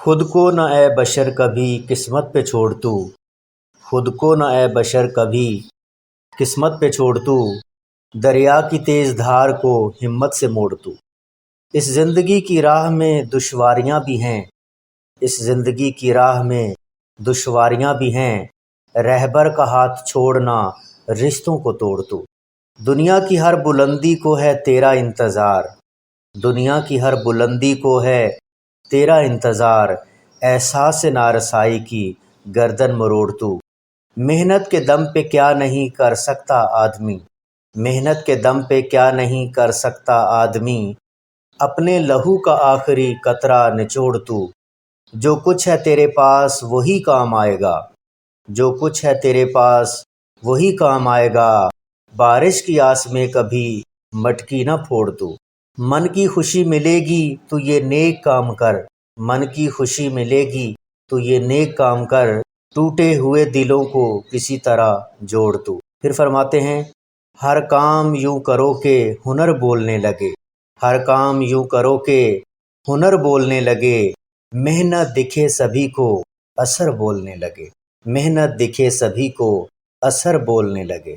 خود کو نہ اے بشر کبھی قسمت پہ چھوڑ تو، خود کو نہ اے بشر کبھی قسمت پہ چھوڑ تو، دریا کی تیز دھار کو ہمت سے موڑ تو۔ اس زندگی کی راہ میں دشواریاں بھی ہیں، اس زندگی کی راہ میں دشواریاں بھی ہیں، رہبر کا ہاتھ چھوڑنا رشتوں کو توڑ تو۔ دنیا کی ہر بلندی کو ہے تیرا انتظار، دنیا کی ہر بلندی کو ہے تیرا انتظار، احساس نارسائی کی گردن مروڑ تو۔ محنت کے دم پہ کیا نہیں کر سکتا آدمی، محنت کے دم پہ کیا نہیں کر سکتا آدمی، اپنے لہو کا آخری قطرہ نچوڑ تو۔ جو کچھ ہے تیرے پاس وہی کام آئے گا، جو کچھ ہے تیرے پاس وہی کام آئے گا، بارش کی آس میں کبھی مٹکی نہ پھوڑ تو۔ من کی خوشی ملے گی تو یہ نیک کام کر، من کی خوشی ملے گی تو یہ نیک کام کر، ٹوٹے ہوئے دلوں کو کسی طرح جوڑ تو۔ پھر فرماتے ہیں ہر کام یوں کرو کہ ہنر بولنے لگے، ہر کام یوں کرو کہ ہنر بولنے لگے، محنت دکھے سبھی کو اثر بولنے لگے، محنت دکھے سبھی کو اثر بولنے لگے۔